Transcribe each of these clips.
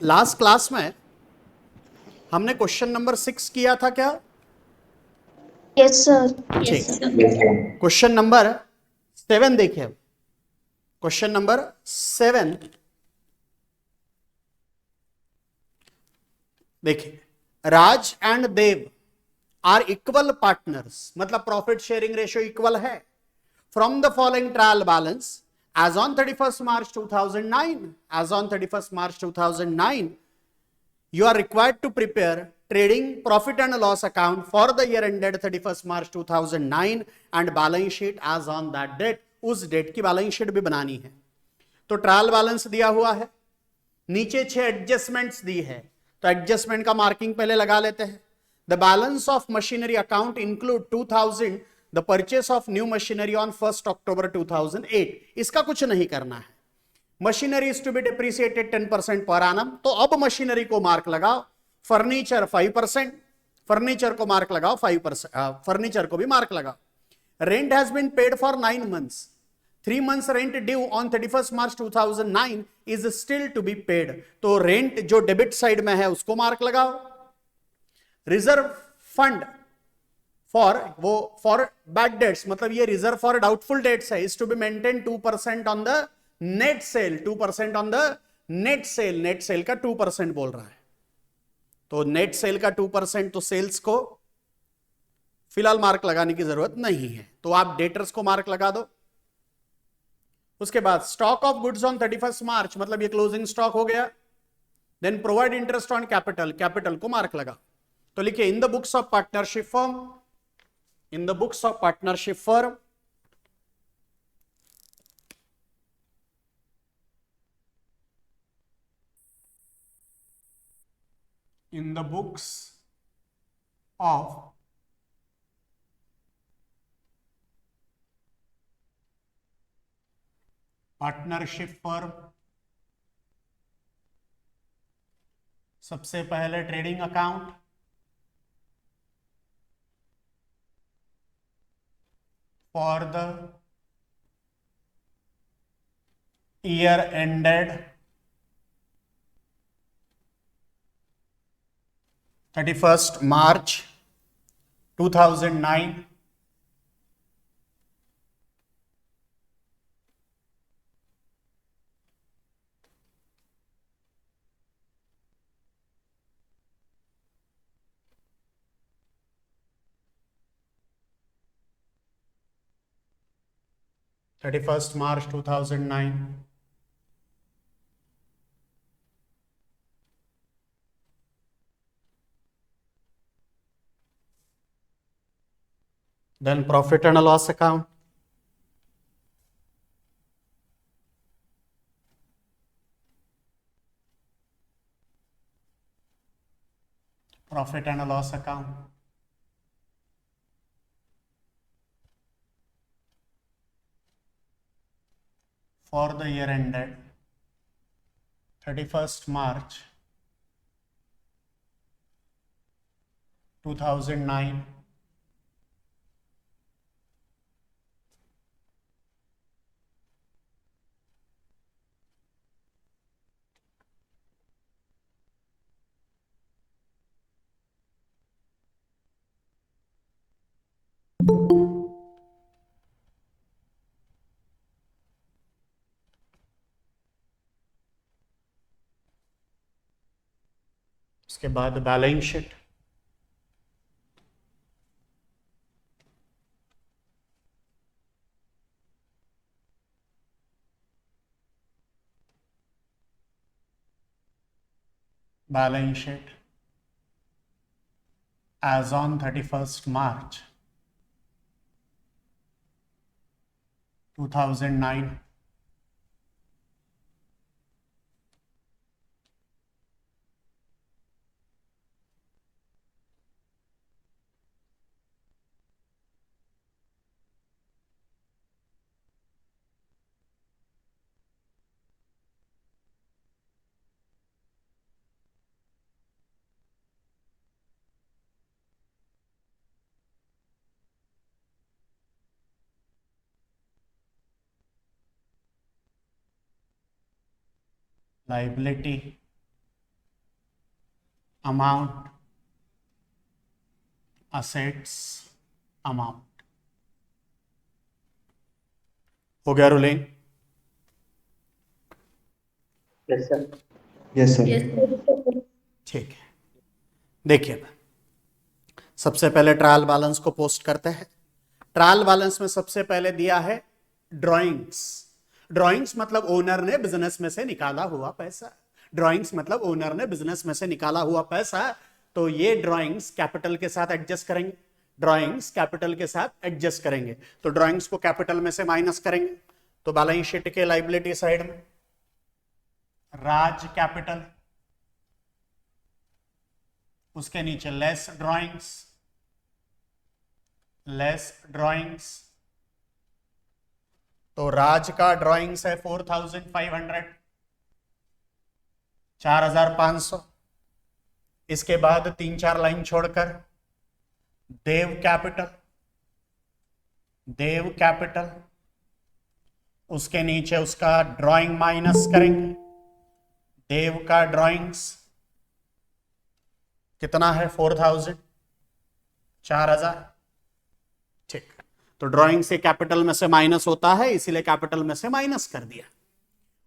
Last class में हमने question number 6 किया था क्या? Yes sir. ठीक। क्वेश्चन नंबर 7 देखिए। क्वेश्चन नंबर 7 देखिए, Raj and Dev are equal partners, मतलब प्रॉफिट शेयरिंग रेशियो इक्वल है। From the following trial balance as on 31st March 2009, as on 31st March 2009, you are required to prepare trading profit and loss account for the year ended 31st March 2009 and balance sheet as on that date. उस date की balance sheet भी बनानी है। तो trial balance दिया हुआ है, नीचे 6 एडजस्टमेंट्स दी है, तो एडजस्टमेंट का मार्किंग पहले लगा लेते हैं। The balance of machinery account include 2000 the purchase of new machinery on 1 October 2008। इसका कुछ नहीं करना है। Machinery is to be depreciated 10% per annum, तो अब मशीनरी को मार्क लगाओ। फर्नीचर 5%, फर्नीचर को मार्क लगाओ 5%, फर्नीचर को भी मार्क लगाओ। Rent has been paid for 9 months, 3 months rent due on 31st March 2009 is still to be paid, तो रेंट जो डेबिट साइड में है उसको मार्क लगाओ। Reserve fund for bad debts, मतलब ये रिजर्व फॉर डाउटफुल डेट्स है, is to be maintain 2% on the net sale, 2% on the net sale. Net sale का 2% बोल रहा है, तो नेट सेल का 2%, तो सेल्स को फिलहाल मार्क लगाने की जरूरत नहीं है, तो आप डेटर्स को मार्क लगा दो। उसके बाद stock of goods on 31st March, मतलब ये क्लोजिंग स्टॉक हो गया। Then provide interest on capital, capital को मार्क लगा। तो लिखिए in the books of partnership firm, in the books of partnership firm in the books of partnership firm, सबसे पहले trading account, for the year ended 31st March 2009, March 2009, then profit and loss account, profit and loss account, for the year ended 31st March 2009, उसके बाद balance sheet, balance sheet as on 31st March 2009, liability amount, assets amount. हो गया ruling? Yes sir. Yes sir. Yes, sir. ठीक है, देखिए सबसे पहले trial balance को पोस्ट करते हैं। ट्रायल बैलेंस में सबसे पहले दिया है ड्राइंग्स। ड्राइंग्स मतलब ओनर ने बिजनेस में से निकाला हुआ पैसा। ड्राइंग्स मतलब ओनर ने बिजनेस में से निकाला हुआ पैसा। तो ये ड्राइंग्स कैपिटल के साथ एडजस्ट करेंगे, ड्राइंग्स कैपिटल के साथ एडजस्ट करेंगे। तो ड्राइंग्स को कैपिटल में से माइनस करेंगे तो बैलेंस शीट के लायबिलिटी साइड में राज कैपिटल, उसके नीचे लेस ड्राइंग्स, लेस ड्राइंग्स। तो राज का ड्राइंग्स है 4500, 4500। इसके बाद 3-4 लाइन छोड़कर देव कैपिटल, देव कैपिटल, उसके नीचे उसका ड्राइंग माइनस करेंगे। देव का ड्राइंग्स कितना है? 4000, 4000। ठीक, तो ड्राइंग से कैपिटल में से माइनस होता है, इसीलिए कैपिटल में से माइनस कर दिया।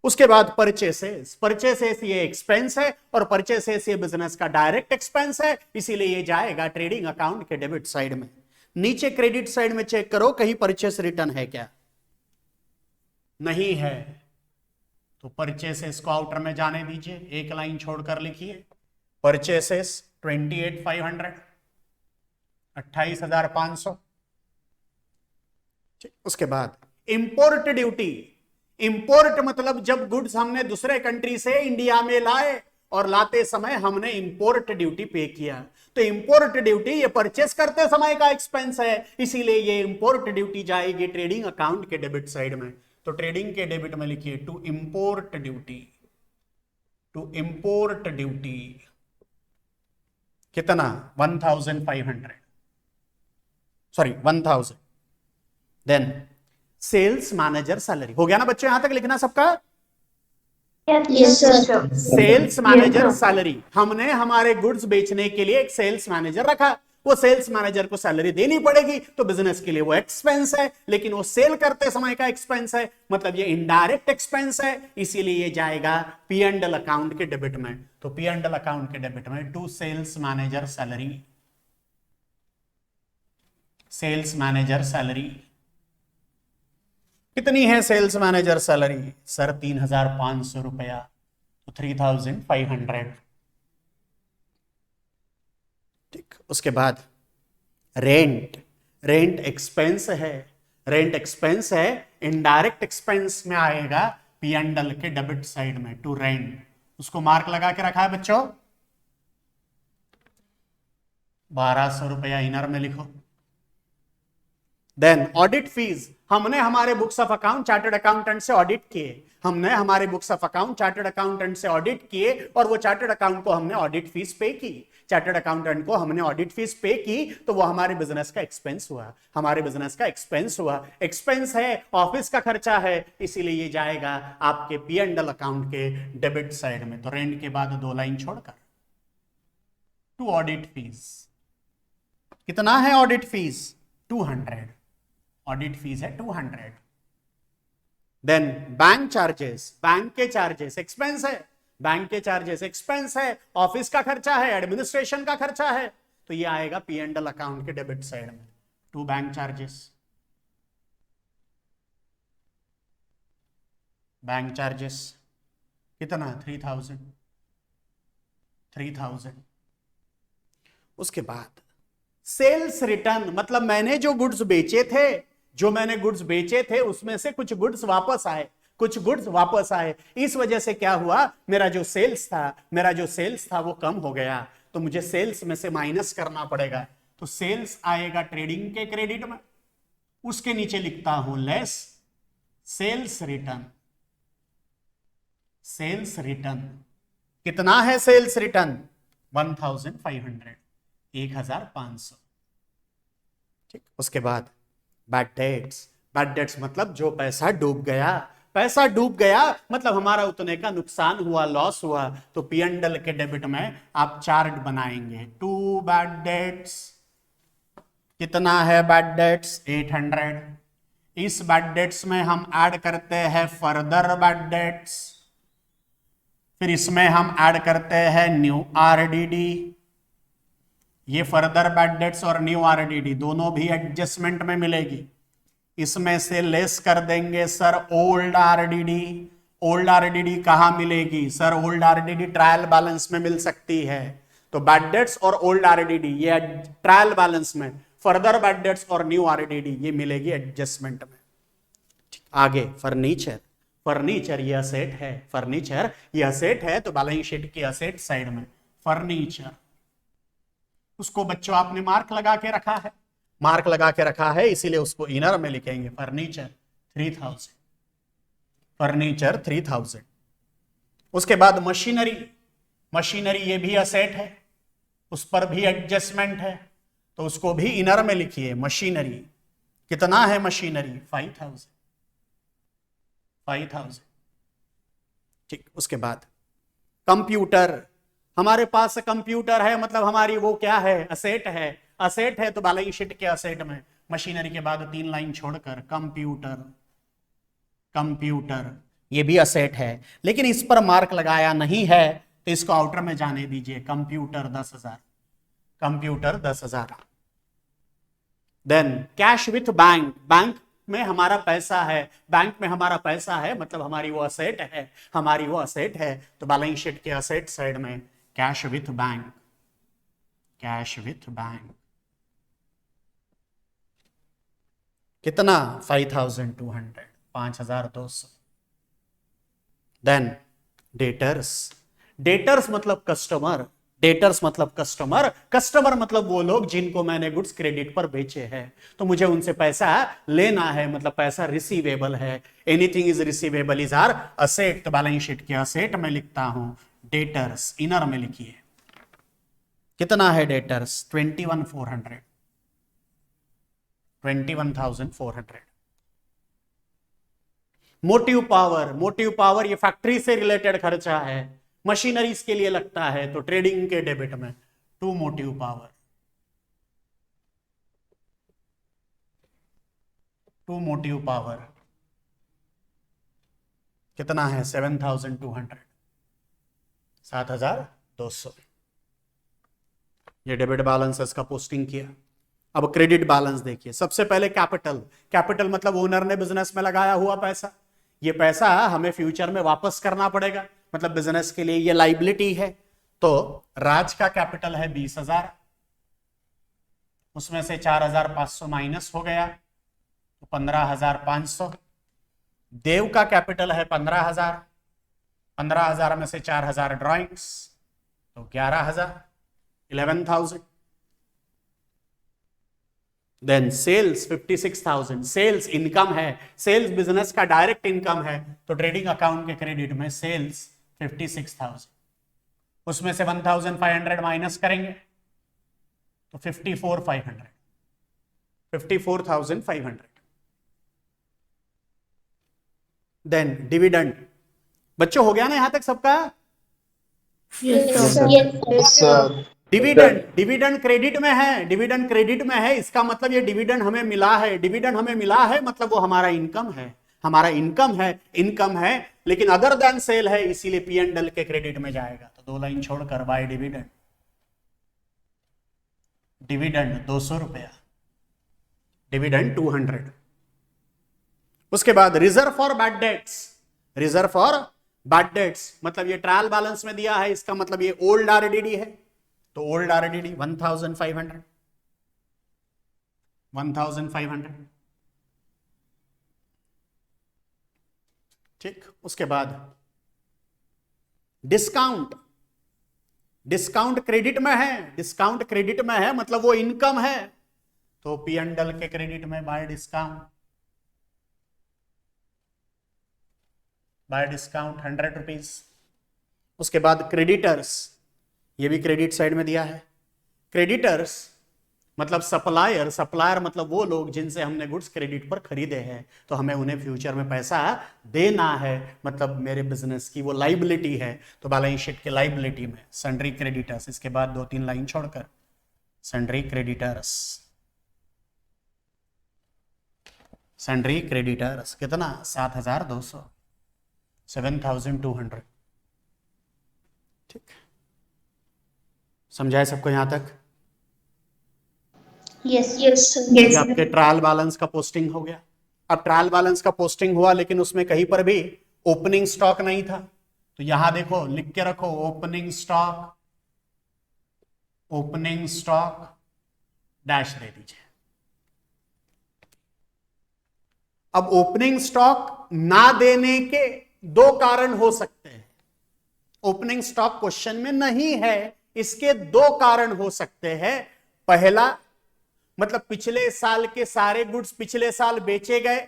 उसके बाद परचेसेस, परचेसेस ये एक्सपेंस है और परचेसेस ये बिजनेस का डायरेक्ट एक्सपेंस है, इसीलिए ये जाएगा ट्रेडिंग अकाउंट के डेबिट साइड में। नीचे क्रेडिट साइड में चेक करो कहीं परचेस रिटर्न है क्या? नहीं है, तो परचेसेस को आउटर में जाने दीजिए, एक लाइन छोड़कर लिखिए परचेसेस 28,500, 28,500। उसके बाद इंपोर्ट ड्यूटी। इंपोर्ट मतलब जब गुड्स हमने दूसरे कंट्री से इंडिया में लाए और लाते समय हमने इंपोर्ट ड्यूटी पे किया, तो इंपोर्ट ड्यूटी ये परचेस करते समय का एक्सपेंस है, इसीलिए ये इंपोर्ट ड्यूटी जाएगी ट्रेडिंग अकाउंट के डेबिट साइड में। तो ट्रेडिंग के डेबिट में लिखिए to import duty, to import duty कितना? 1500, sorry 1000। Then sales manager salary. हो गया ना बच्चों, यहां तक लिखना सबका? Yes, sir. Sales manager salary, हमने हमारे गुड्स बेचने के लिए एक सेल्स मैनेजर रखा, वो सेल्स मैनेजर को सैलरी देनी पड़ेगी, तो बिजनेस के लिए वो एक्सपेंस है, लेकिन वो सेल करते समय का एक्सपेंस है, मतलब ये इनडायरेक्ट एक्सपेंस है, इसीलिए ये जाएगा पी एंड एल अकाउंट के डेबिट में। तो पी एंड एल अकाउंट के डेबिट में to sales manager salary, sales manager salary कितनी है? सेल्स मैनेजर सैलरी सर 3,500 रुपया, तो 3,500। ठीक, उसके बाद रेंट, रेंट एक्सपेंस है, रेंट एक्सपेंस है, इनडायरेक्ट एक्सपेंस में आएगा पी एंड एल के डेबिट साइड में टू रेंट। उसको मार्क लगा के रखा है बच्चों, 1200 रुपया इनर में लिखो। देन ऑडिट फीस, हमने हमारे books of account chartered accountant से ऑडिट किए, हमने हमारे books of account chartered accountant से ऑडिट किए और वो चार्टर्ड अकाउंट को हमने ऑडिट फीस पे की, चार्टर्ड अकाउंटेंट को हमने ऑडिट फीस पे की, तो वो हमारे बिजनेस का एक्सपेंस हुआ, हमारे बिजनेस का एक्सपेंस हुआ। एक्सपेंस है, ऑफिस का खर्चा है, इसीलिए ये जाएगा आपके पी एंड एल अकाउंट के डेबिट साइड में। तो रेंट के बाद 2 लाइन छोड़कर टू ऑडिट फीस, कितना है ऑडिट फीस? 200, ऑडिट फीस है 200। देन बैंक चार्जेस, बैंक के चार्जेस एक्सपेंस है, बैंक के चार्जेस एक्सपेंस है, ऑफिस का खर्चा है, एडमिनिस्ट्रेशन का खर्चा है, तो ये आएगा पी एंड एल अकाउंट के डेबिट साइड में to bank charges. Bank charges कितना? 3000, 3000। उसके बाद सेल्स रिटर्न, मतलब मैंने जो गुड्स बेचे थे, जो मैंने गुड्स बेचे थे उसमें से कुछ गुड्स वापस आए, कुछ गुड्स वापस आए, इस वजह से क्या हुआ, मेरा जो सेल्स था वो कम हो गया, तो मुझे सेल्स में से माइनस करना पड़ेगा। तो सेल्स आएगा ट्रेडिंग के क्रेडिट में, उसके नीचे लिखता हूं less sales return. Sales return कितना है? Sales return 1500, 1500। ठीक, उसके बाद बैड डेट्स, बैड डेट्स मतलब जो पैसा डूब गया, पैसा डूब गया मतलब हमारा उतने का नुकसान हुआ, लॉस हुआ, तो पी एंड एल के डेबिट में आप चार्ट बनाएंगे। 2 बैड डेट्स, कितना है बैड डेट्स? 800। इस बैड डेट्स में हम ऐड करते हैं फर्दर बैड डेट्स, फिर इसमें हम ऐड करते हैं न्यू आरडीडी। ये फर्दर बैड डेट्स और न्यू आरडीडी दोनों भी एडजस्टमेंट में मिलेगी। इसमें से लेस कर देंगे sir old RDD. Old RDD कहां मिलेगी sir? Old RDD trial balance में मिल सकती है। तो बैड डेट्स और ओल्ड आरडीडी ये ट्रायल बैलेंस में, फर्दर बैड डेट्स और न्यू आरडीडी ये मिलेगी एडजस्टमेंट में। आगे फर्नीचर। फर्नीचर ये असेट है, फर्नीचर ये असेट है, तो बैलेंस शीट की असेट साइड में फर्नीचर। उसको बच्चों आपने मार्क लगा के रखा है, मार्क लगा के रखा है, इसीलिए उसको इनर में लिखेंगे फर्नीचर 3000। फर्नीचर 3000। उसके बाद मशीनरी। मशीनरी ये भी असेट है, उस पर भी एडजस्टमेंट है, तो उसको भी इनर में लिखिए मशीनरी। कितना है मशीनरी? 5000। 5000। ठीक। उसके बाद कंप्यूटर। हमारे पास कंप्यूटर है मतलब हमारी वो क्या है? असेट है। असेट है तो बैलेंस शीट के असेट में मशीनरी के बाद 3 लाइन छोड़कर कंप्यूटर। कंप्यूटर ये भी असेट है, लेकिन इस पर मार्क लगाया नहीं है तो इसको आउटर में जाने दीजिए। Computer 10,000। Computer 10,000। Then cash with bank. Bank में हमारा पैसा है, बैंक में हमारा पैसा है मतलब हमारी वो असेट है, हमारी वो असेट है, तो बैलेंस शीट के असेट साइड में cash with bank. Cash with bank कितना? 5200। 5200। Then debtors. डेटर्स मतलब कस्टमर। डेटर्स मतलब कस्टमर। कस्टमर मतलब वो लोग जिनको मैंने गुड्स क्रेडिट पर बेचे हैं, तो मुझे उनसे पैसा लेना है, मतलब पैसा रिसीवेबल है। Anything is receivable is are asset, तो बैलेंस शीट के असेट में लिखता हूं डेटर्स। इनर में लिखिए कितना है debtors? 21,400। 21,400। Motive power. Motive power ये फैक्ट्री से रिलेटेड खर्चा है, मशीनरीज के लिए लगता है, तो ट्रेडिंग के डेबिट में 2 मोटिव पावर। 2 मोटिव पावर कितना है? 7,200। 7,200। ये डेबिट बैलेंसेस का पोस्टिंग किया। अब क्रेडिट बैलेंस देखिए। सबसे पहले कैपिटल। कैपिटल मतलब ओनर ने बिजनेस में लगाया हुआ पैसा, ये पैसा हमें फ्यूचर में वापस करना पड़ेगा, मतलब बिजनेस के लिए ये लाइबिलिटी है। तो राज का कैपिटल है 20,000, उसमें से 4,500 माइनस हो गया तो 15,500। देव का कैपिटल है 15,000, 15,000 में से 4,000 ड्राइंग्स तो 11,000, 11,000। Then sales 56,000। सेल्स इनकम है, सेल्स बिजनेस का डायरेक्ट इनकम है, तो ट्रेडिंग अकाउंट के क्रेडिट में सेल्स 56,000। उसमें से 1,500 माइनस करेंगे तो 54,500। 54,500। Then dividend. बच्चों हो गया ना यहां तक सबका? Yes, sir. Dividend. Dividend credit में है, डिविडेंड क्रेडिट में है, इसका मतलब ये डिविडेंड हमें मिला है। डिविडेंड हमें मिला है मतलब वो हमारा इनकम है, हमारा इनकम है, इनकम है, लेकिन अदर देन सेल है, इसीलिए पी एंड एल के क्रेडिट में जाएगा। तो 2 लाइन छोड़कर बाय डिविडेंड। डिविडेंड 200 रुपया, डिविडेंड 200। उसके बाद reserve for bad dates. Reserve for bad debts मतलब ये ट्रायल बैलेंस में दिया है, इसका मतलब ये ओल्ड आरडीडी है, तो ओल्ड आरडीडी 1,500। 1,500। ठीक। उसके बाद डिस्काउंट। डिस्काउंट क्रेडिट में है, डिस्काउंट क्रेडिट में है मतलब वो इनकम है, तो पी एंड एल के क्रेडिट में bye discount. Bye discount 100 rupees. उसके बाद क्रेडिटर्स, ये भी क्रेडिट साइड में दिया है। क्रेडिटर्स मतलब सप्लायर, सप्लायर मतलब वो लोग जिनसे हमने गुड्स क्रेडिट पर खरीदे हैं, तो हमें उन्हें फ्यूचर में पैसा देना है, मतलब मेरे बिजनेस की वो लाइबिलिटी है। तो बैलेंस शीट के लाइबिलिटी में सन्ड्री क्रेडिटर्स, इसके बाद 2-3 लाइन छोड़कर सन्ड्री क्रेडिटर्स, सन्ड्री क्रेडिटर्स कितना 7,200, 7,200। ठीक, समझाए सबको यहां तक? Yes, sir. ये आपके ट्रायल बैलेंस का पोस्टिंग हो गया। अब ट्रायल बैलेंस का पोस्टिंग हुआ, लेकिन उसमें कहीं पर भी ओपनिंग स्टॉक नहीं था, तो यहां देखो लिख के रखो opening stock, opening stock dash दे दीजिए। अब ओपनिंग स्टॉक ना देने के दो कारण हो सकते हैं। ओपनिंग स्टॉक क्वेश्चन में नहीं है, इसके दो कारण हो सकते हैं। पहला मतलब पिछले साल के सारे गुड्स पिछले साल बेचे गए,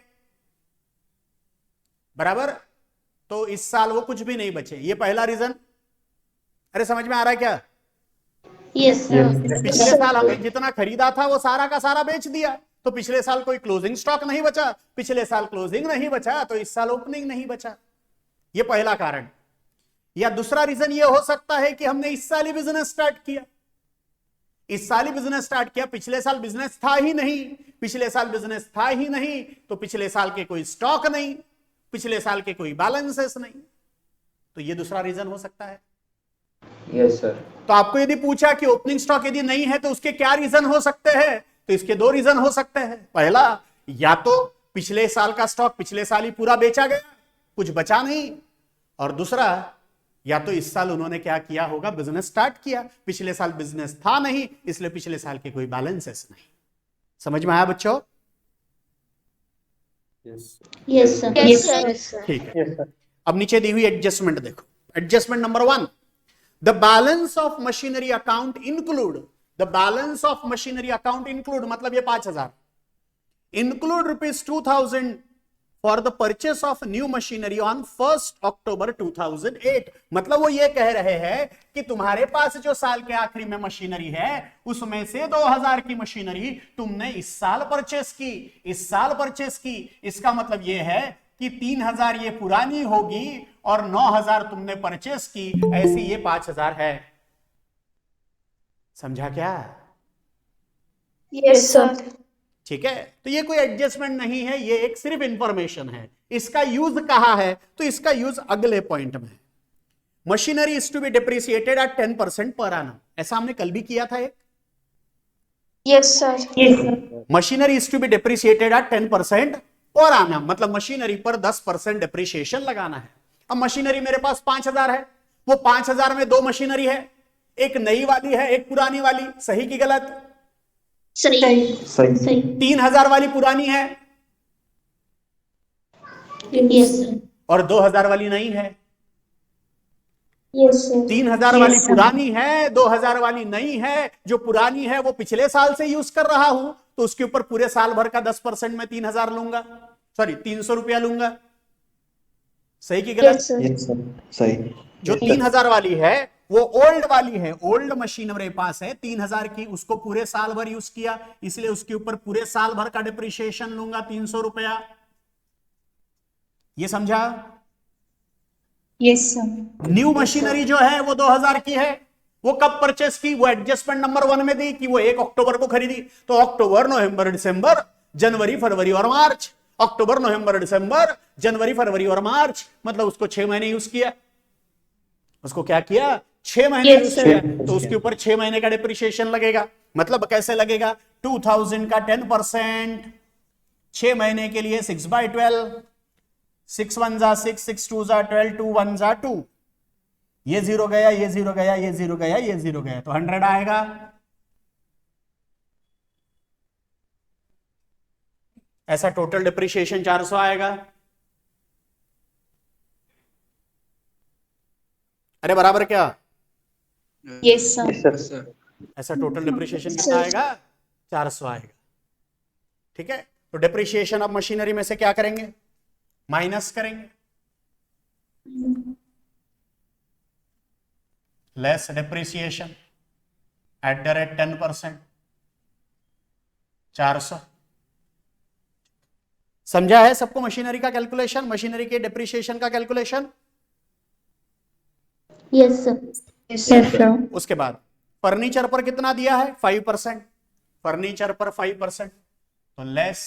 बराबर, तो इस साल वो कुछ भी नहीं बचे, ये पहला रीजन। अरे समझ में आ रहा है क्या? Yes, sir. पिछले साल हमने जितना खरीदा था वो सारा का सारा बेच दिया, तो पिछले साल कोई क्लोजिंग स्टॉक नहीं बचा, पिछले साल क्लोजिंग नहीं बचा, तो इस साल ओपनिंग नहीं बचा, ये पहला कारण। या दूसरा रीजन ये हो सकता है कि हमने इस साल ही बिजनेस स्टार्ट किया, इस साल ही बिजनेस स्टार्ट किया, पिछले साल बिजनेस था ही नहीं, पिछले साल बिजनेस था ही नहीं, तो पिछले साल के कोई स्टॉक नहीं, पिछले साल के कोई बैलेंसेस नहीं, तो ये दूसरा रीजन हो सकता है। Yes sir. तो आपको यदि पूछा कि ओपनिंग स्टॉक यदि नहीं है तो उसके क्या रीजन हो सकते हैं, तो इसके दो रीजन हो सकते हैं। पहला, या तो पिछले साल का स्टॉक पिछले साल ही पूरा बेचा गया, कुछ बचा नहीं, और दूसरा, या तो इस साल उन्होंने क्या किया होगा, बिजनेस स्टार्ट किया, पिछले साल बिजनेस था नहीं, इसलिए पिछले साल के कोई बैलेंसेस नहीं। समझ में आया बच्चों? Yes, sir. Yes, sir. ठीक है। Yes sir. अब नीचे दी हुई एडजस्टमेंट देखो। Adjustment number 1, the balance of machinery account include, the balance of machinery account include मतलब ये 5,000 include ₹2,000 for the purchase of new machinery on 1 October 2008। मतलब वो ये कह रहे हैं कि तुम्हारे पास जो साल के आखिरी में मशीनरी है, उसमें से 2,000 की मशीनरी तुमने इस साल परचेस की, इस साल परचेस की। इसका मतलब ये है कि 3,000 ये पुरानी होगी और 9,000 तुमने परचेस की, ऐसी ये 5,000 है। समझा क्या? Yes, sir. ठीक है, तो ये कोई एडजस्टमेंट नहीं है, ये एक सिर्फ इंफॉर्मेशन है। इसका यूज कहां है, तो इसका यूज अगले पॉइंट में है। Machinery is to be depreciated at 10% per annum, ऐसा हमने कल भी किया था एक। Yes, sir. Yes, sir. Machinery is to be depreciated at 10% per annum, मतलब मशीनरी पर 10% डिप्रिसिएशन लगाना है। अब मशीनरी मेरे पास 5,000 है, वो 5,000 में दो मशीनरी है, एक नई वाली है एक पुरानी वाली, सही की गलत? सही। सही। 3,000 वाली पुरानी है Yes, sir. और 2,000 वाली नहीं है। Yes, sir. 3,000 वाली पुरानी है, 2,000 वाली नहीं है। जो पुरानी है वो पिछले साल से यूज कर रहा हूं, तो उसके ऊपर पूरे साल भर का 10% में 3,000 लूंगा, सॉरी 300 रुपया लूंगा। सही की गलत? Yes, sir. Yes sir. सही। जो 3,000 वाली है वो ओल्ड वाली है, ओल्ड मशीन मेरे पास है 3,000 की, उसको पूरे साल भर यूज किया, इसलिए उसके ऊपर पूरे साल भर का डिप्रिसिएशन लूंगा 300 रुपया। ये समझा? Yes, sir. न्यू मशीनरी जो है वो 2,000 की है, वो कब परचेस की, वो एडजस्टमेंट नंबर 1 में दी कि वो 1 अक्टूबर को खरीदी, तो अक्टूबर नवंबर दिसंबर जनवरी फरवरी और मार्च, अक्टूबर नवंबर दिसंबर जनवरी फरवरी और मार्च, मतलब उसको 6 महीने यूज किया। उसको क्या किया? 6 महीने Yes, यूज sir. किया, तो उसके ऊपर 6 महीने का डिप्रिसिएशन लगेगा। मतलब कैसे लगेगा? 2,000 का 10%, 6 महीने के लिए 6/12, 6 1 जा 6, 6 2 जा 12, 2 1 जा 2, ये जीरो गया, ये जीरो गया, ये जीरो गया, ये जीरो गया, तो 100 आएगा। ऐसा टोटल डिप्रिसिएशन 400 आएगा। अरे बराबर क्या? Yes, sir. Yes sir. ऐसा टोटल डिप्रिसिएशन कितना आएगा? 400 आएगा। ठीक है, तो डिप्रिसिएशन अब मशीनरी में से क्या करेंगे? माइनस करेंगे। Less depreciation at the rate 10%, 400। समझा है सबको मशीनरी का कैलकुलेशन, मशीनरी के डिप्रिसिएशन का calculation? Yes sir. Yes sir. उसके बाद फर्नीचर पर कितना दिया है? 5%। फर्नीचर पर 5%, तो less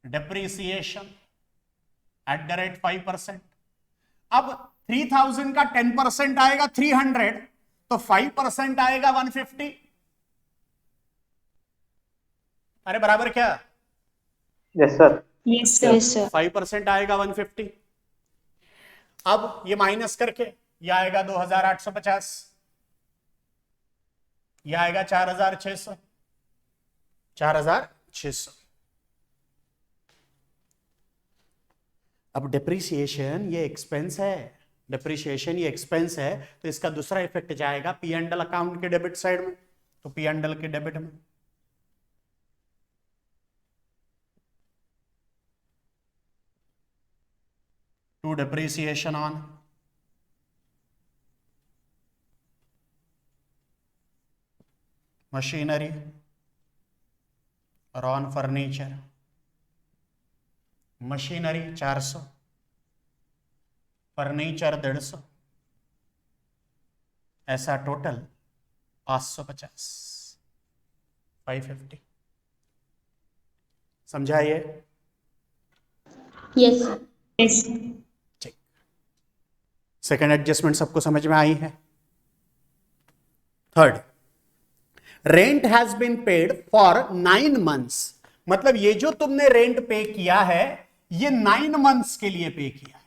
depreciation at the rate 5%। अब 3000 का 10% आएगा 300, तो 5% आएगा 150। अरे बराबर क्या? Yes sir. Yes sir. Yes sir. 5% आएगा 150। अब ये माइनस करके ये आएगा 2850, ये आएगा 4600। 4600। अब डिप्रिसिएशन ये एक्सपेंस है, डिप्रिसिएशन ये एक्सपेंस है, तो इसका दूसरा इफेक्ट जाएगा पी एंड एल अकाउंट के डेबिट साइड में, तो पी एंड एल के डेबिट में। टू डिप्रिसिएशन ऑन मशीनरी और ऑन फर्नीचर। मशीनरी 400, फर्नीचर 150, ऐसा टोटल 550, 550। समझाइए? Yes sir. यस। ठीक। सेकेंड एडजस्टमेंट सबको समझ में आई है? Third, rent has been paid for 9 months। मतलब ये जो तुमने रेंट पे किया है ये 9 months के लिए पे किया है।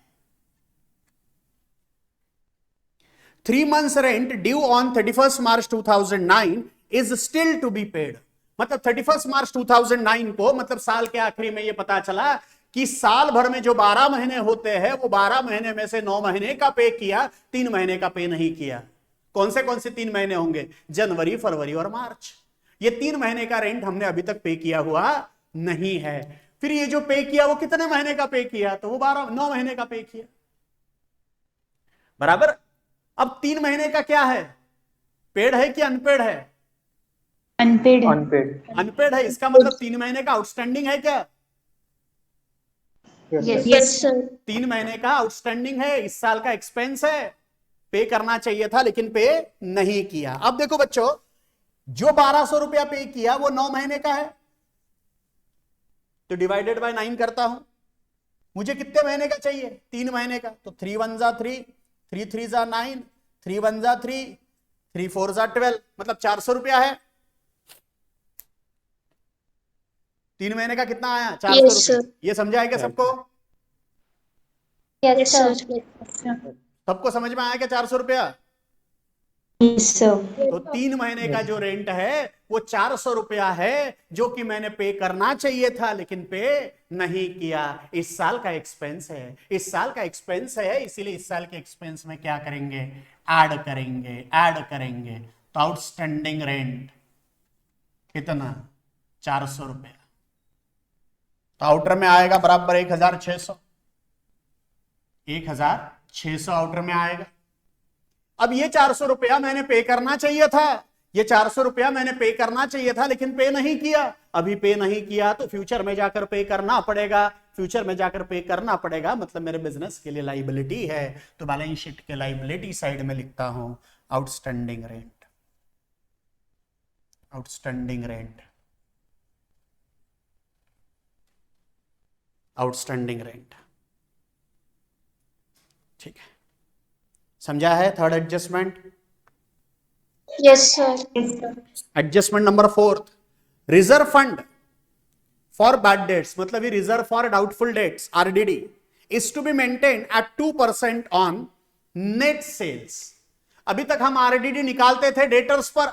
3 months rent due on 31st March 2009 is still to be paid. मतलब 31st March 2009 को, मतलब साल के आखिरी में ये पता चला कि साल भर में जो 12 महीने होते हैं वो 12 महीने में से 9 महीने का पे किया, 3 महीने का पे नहीं किया। कौन से 3 महीने होंगे? जनवरी, फरवरी और मार्च। ये 3 महीने का रेंट हमने अभी तक पे किया हुआ नहीं है। फिर ये जो पे किया वो कितने महीने का पे किया? तो वो 9 महीने का पे किया, बराबर। अब 3 महीने का क्या है? पेड है कि अनपेड है? अनपेड। अनपेड। अनपेड है। इसका मतलब 3 महीने का आउटस्टैंडिंग है क्या? Yes sir. 3 महीने का आउटस्टैंडिंग है, इस साल का एक्सपेंस है, पे करना चाहिए था लेकिन पे नहीं किया। अब देखो बच्चों, जो 1200 रुपया पे किया वो 9 महीने का है, तो डिवाइडेड बाय 9 करता हूं। मुझे कितने महीने का चाहिए? 3 महीने का। तो 3 1 जा 3, 3 3 जा 9, 3 1 जा 3, 3 4 जा 12, मतलब 400 रुपया है। 3 महीने का कितना आया? 400 Yes, रुपया। sir. ये समझा है क्या सबको? Yes sir. सबको समझ में आया क्या 400 रुपया? Yes sir. तो 3 महीने का जो रेंट है वो 400 रुपया है, जो कि मैंने पे करना चाहिए था लेकिन पे नहीं किया। इस साल का एक्सपेंस है, इस साल का एक्सपेंस है, इसीलिए इस साल के एक्सपेंस में क्या करेंगे? ऐड करेंगे, ऐड करेंगे। तो आउटस्टैंडिंग रेंट कितना? 400 रुपया। तो आउटर में आएगा बराबर 1600, 1600 आउटर में आएगा। अब ये 400 रुपया मैंने पे करना चाहिए था, ये 400 रुपया मैंने पे करना चाहिए था लेकिन पे नहीं किया। अभी पे नहीं किया तो फ्यूचर में जाकर पे करना पड़ेगा, फ्यूचर में जाकर पे करना पड़ेगा, मतलब मेरे बिजनेस के लिए लाइबिलिटी है। तो बैलेंस शीट के लाइबिलिटी साइड में लिखता हूं outstanding rent, outstanding rent, outstanding rent. ठीक है, समझा है? Third adjustment. Yes sir. Adjustment number 4, reserve fund for bad debts, मतलब ये reserve for doubtful debts RDD is to be maintain at 2% on net sales. अभी तक हम आरडीडी निकालते थे डेटर्स पर।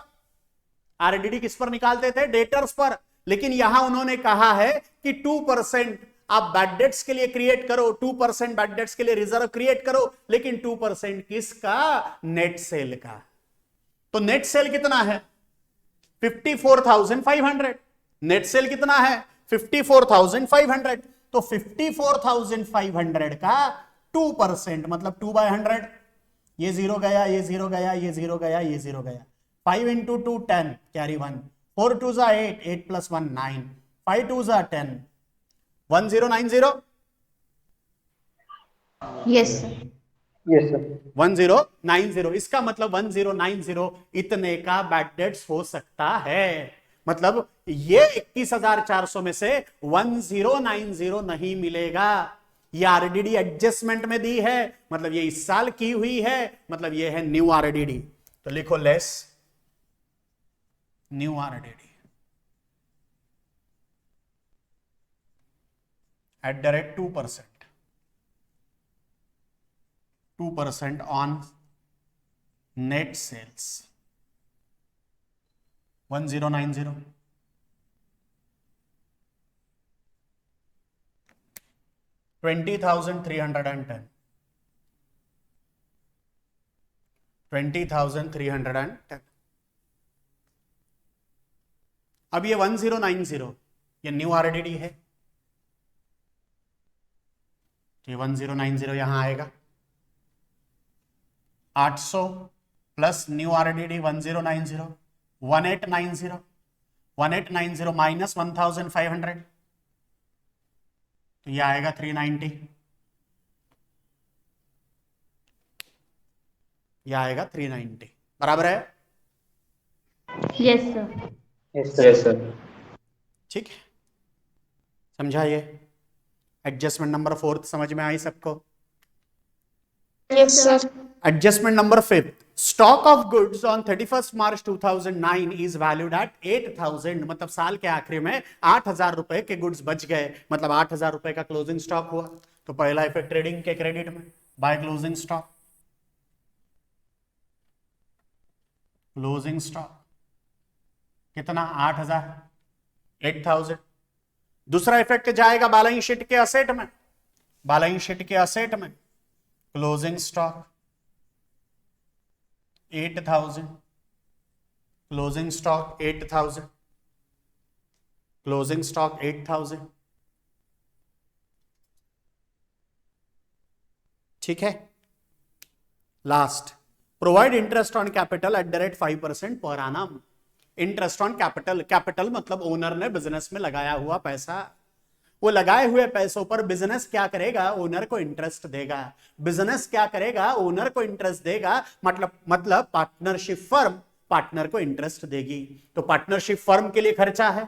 आरडीडी किस पर निकालते थे? डेटर्स पर। लेकिन यहां उन्होंने कहा है कि 2% आप बैड डेट्स के लिए क्रिएट करो, 2% बैड डेट्स के लिए रिजर्व क्रिएट करो, लेकिन 2% किसका? नेट सेल का। तो नेट सेल कितना है? 54,500। नेट सेल कितना है? 54,500। तो 54,500 का 2%, मतलब 2/100। ये 0 गया, ये 0 गया, ये 0 गया, ये 0 गया। 5 into 2 10, कैरी 1, 4 2 जा 8, 8 plus 1 9, 5 2 जा 10, 1090, Yes, sir. Yes, sir. 1090। इसका मतलब 1090 इतने का बैड डेट्स हो सकता है। मतलब ये 21,400 में से 1090 नहीं मिलेगा। ये आरडीडी एडजस्टमेंट में दी है, मतलब ये इस साल की हुई है, मतलब ये है न्यू आरडीडी। तो लिखो less new RDD @2%, 2% on net sales 1090। $20,310, 20,310। अब ये 1090 ये न्यू आरडीडी है, तो ये 1090 यहां आएगा। 800 प्लस न्यू आरडीडी 1090, 1890, 1890 माइनस 1500, तो ये आएगा 390, ये आएगा 390, बराबर है। Yes, sir. Yes, sir. Yes, sir. ठीक है, समझा ये एडजस्टमेंट नंबर 4 समझ में आई सबको। Yes, sir. Adjustment number 5, stock of goods on 31 March 2009 is valued at 8,000, मतलब साल के आखिरी में 8,000 रुपए के गुड्स बच गए, मतलब 8,000 रुपए का क्लोजिंग स्टॉक हुआ। तो पहला इफेक्ट ट्रेडिंग के क्रेडिट में by closing stock, closing stock कितना 8,000, 8,000। दूसरा इफेक्ट जाएगा बैलेंस शीट के असेट में, बैलेंस शीट के असेट में closing stock 8,000, closing stock 8,000, closing stock 8,000। ठीक है। Last, provide interest on capital @5% पर annum। Interest on capital, capital मतलब ओनर ने बिजनेस में लगाया हुआ पैसा, वो लगाए हुए पैसों पर बिजनेस क्या करेगा, ओनर को इंटरेस्ट देगा। बिजनेस क्या करेगा, ओनर को इंटरेस्ट देगा, मतलब पार्टनरशिप फर्म पार्टनर को इंटरेस्ट देगी। तो पार्टनरशिप फर्म के लिए खर्चा है,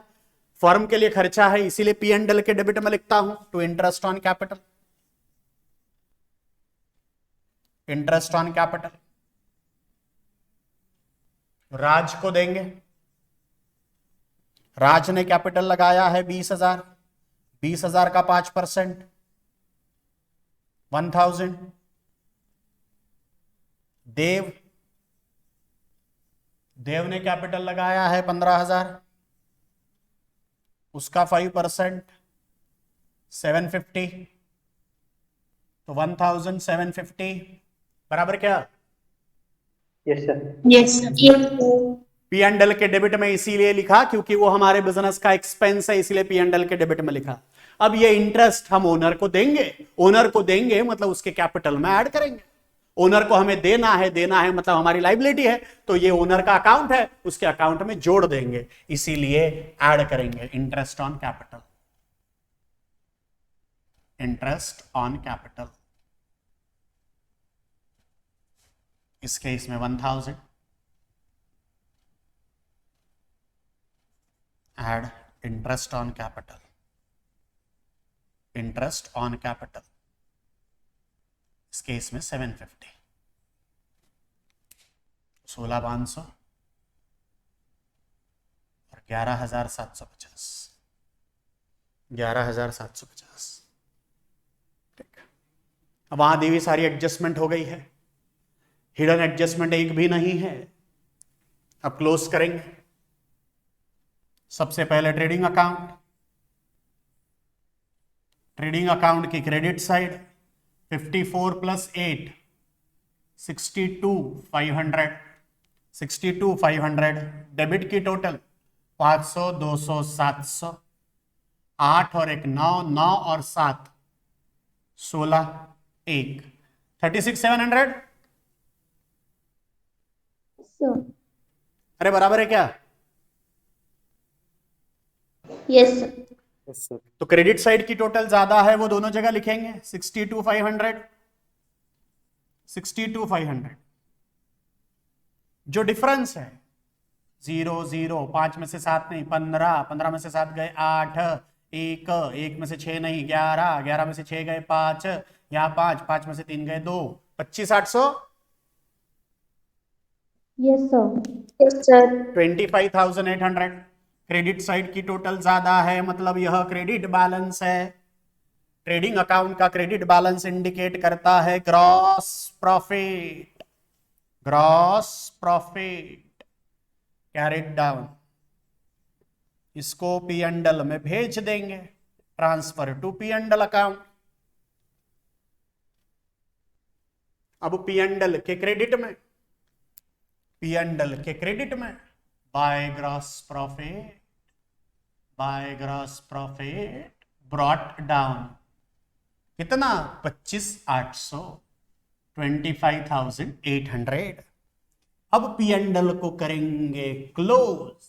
फर्म के लिए खर्चा है, इसीलिए P&L के डेबिट में लिखता हूं to interest on capital, interest on capital. Raj को देंगे, राज ने कैपिटल लगाया है 20,000, 20,000 का 5% 1,000। देव, देव ने कैपिटल लगाया है 15,000, उसका 5% 750, तो 1,750 बराबर क्या। Yes, sir. Yes, sir. Yes, sir. P&L के डेबिट में इसीलिए लिखा क्योंकि वो हमारे बिजनेस का एक्सपेंस है, इसीलिए P&L के डेबिट में लिखा। अब ये इंटरेस्ट हम ओनर को देंगे, ओनर को देंगे मतलब उसके कैपिटल में ऐड करेंगे। ओनर को हमें देना है मतलब हमारी लाइबिलिटी है, तो ये ओनर का अकाउंट है, उसके अकाउंट में जोड़ देंगे, इसीलिए ऐड करेंगे interest on capital, interest on capital. इस केस में 1,000 add interest on capital, interest on capital, इस केस में 750, 16,500 और 11,750, 11,750। ठीक, अब वहां दी हुई सारी एडजस्टमेंट हो गई है, हिडन एडजस्टमेंट एक भी नहीं है। अब क्लोज करेंगे। सबसे पहले ट्रेडिंग अकाउंट, ट्रेडिंग अकाउंट की क्रेडिट साइड 54 + 8 62,500, 62,500। डेबिट की टोटल 500 200 700, 8 और 1 9, 9 और 7 16, 1 36,700। Sir. अरे बराबर है क्या, Yes, sir. Yes, sir. तो क्रेडिट साइड की टोटल ज्यादा है, वो दोनों जगह लिखेंगे 62,500, 62,500। जो डिफरेंस है 0 0, 5 में से 7 नहीं 15, 15 में से 7 गए 8, 1, 1 में से 6 नहीं 11, 11 में से 6 गए 5, यहाँ 5, 5 में से 3 गए 2, 25,800, Yes, sir. Yes, sir. 25,800। Credit side की टोटल ज्यादा है, मतलब यह क्रेडिट बैलेंस है। ट्रेडिंग अकाउंट का क्रेडिट बैलेंस इंडिकेट करता है gross profit, gross profit carried down. इसको पी एंड एल में भेज देंगे, transfer to P and L account. अब पी एंड एल के क्रेडिट में, पी एंड एल के क्रेडिट में by gross profit, by gross profit brought down कितना 25,800, 25,800। अब पी एंड एल को करेंगे क्लोज।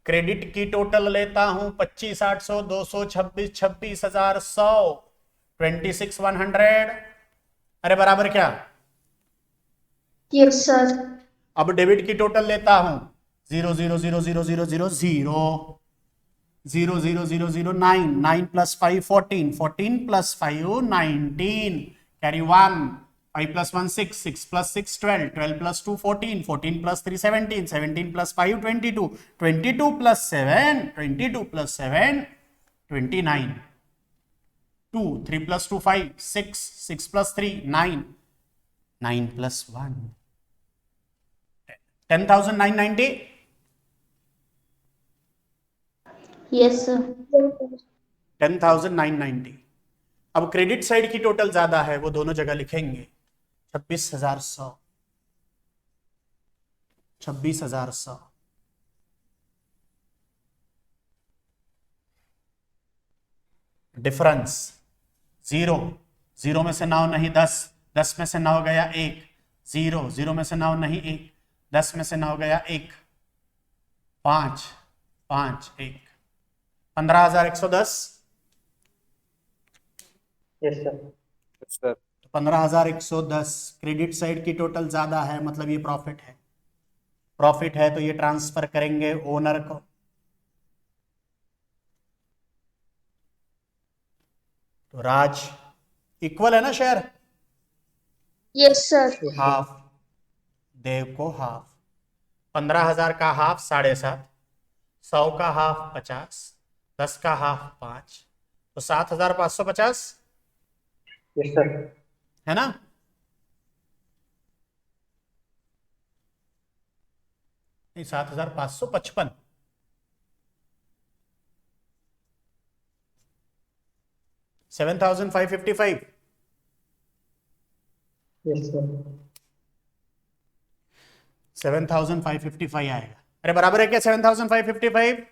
क्रेडिट की टोटल लेता हूं 25,800, 226, 26,100, 26,100। अरे बराबर क्या? Yes, sir. अब डेबिट की टोटल लेता हूं 0 0 0 0 0 0 0 0 0 0 0 9, 9 plus 5 14, 14 plus 5 19, carry 1, 5 plus 1 6, 6 plus 6 12, 12 plus 2 14, 14 plus 3 17, 17 plus 5 22, 22 plus 7, 22 plus 7 29, 2, 3 plus 2 5, 6, 6 plus 3 9, 9 plus 1 10,990। Yes, sir. 10,990। अब क्रेडिट साइड की टोटल ज्यादा है, वो दोनों जगह लिखेंगे 26,100, 26,100। डिफरेंस 0, 0 में से 9 नहीं 10, 10 में से 9 गया 1, 0, 0 में से 9 नहीं 1, 10 में से 9 गया 1, 5, 5 1, 15,110। Yes, sir. Yes, sir. 15,110 credit side की टोटल ज्यादा है, मतलब ये प्रॉफिट है। प्रॉफिट है तो ये ट्रांसफर करेंगे ओनर को। तो राज इक्वल है ना शेयर? Yes, sir. हाफ, देव को हाफ। 15,000 का हाफ 7.5, 100 का हाफ 50, 10 का हाफ 5, तो 7,550 Yes, sir. है ना? नहीं 7,555, 7,555, Yes, sir. 7,555 आएगा। अरे बराबर है क्या 7,555?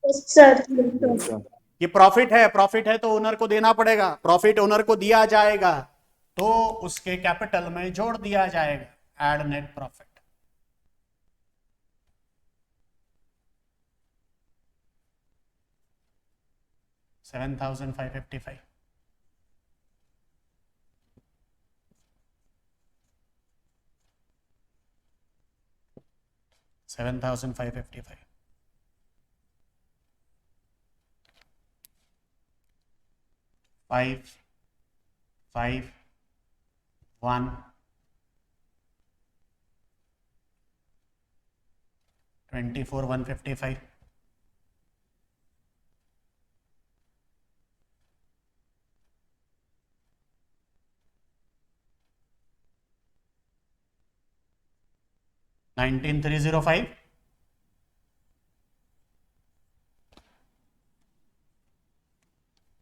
Yes, sir. Yes, sir. ये प्रॉफिट है, प्रॉफिट है तो ओनर को देना पड़ेगा। प्रॉफिट ओनर को दिया जाएगा तो उसके कैपिटल में जोड़ दिया जाएगा, एड नेट प्रॉफिट। $7,555। $7,555। 5 5 1 24,155। $19,305।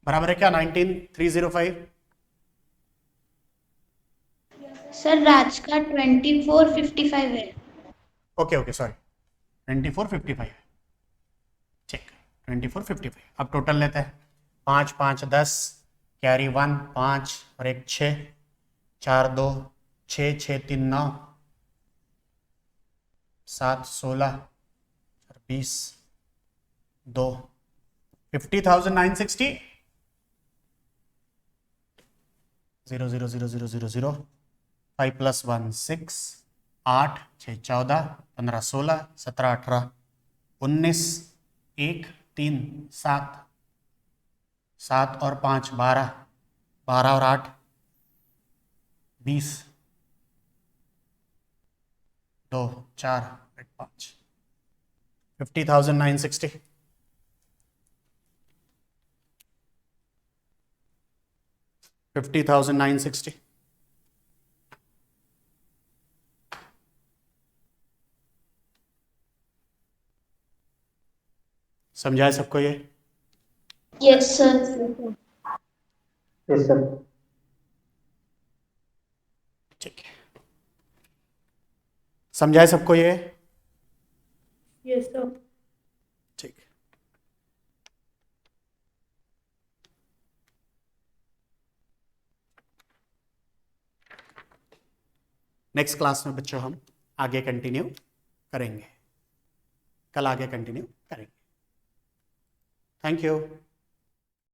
बराबर है क्या 19,305? सर राज का 2455 है। ओके ओके सॉरी, 2455 ठीक, 2455। अब टोटल लेते हैं 5 5 10, कैरी 1 5 और 1 6, 4 2 6 6 3 9, 7 16 और 20, 2 50,960 0 0 0 0 0 0 5 + 1 6 8 6 14 15 16 17 18 19 1 3 7 7 और 5 12 12 और 8 20 2 4 5 50,960 50,960 समझाए सबको ये? Yes, sir. Yes, sir. ठीक है, समझाए सबको ये? Yes, sir. ठीक है। नेक्स्ट क्लास में बच्चों हम आगे कंटिन्यू करेंगे, कल आगे कंटिन्यू करेंगे। Thank you.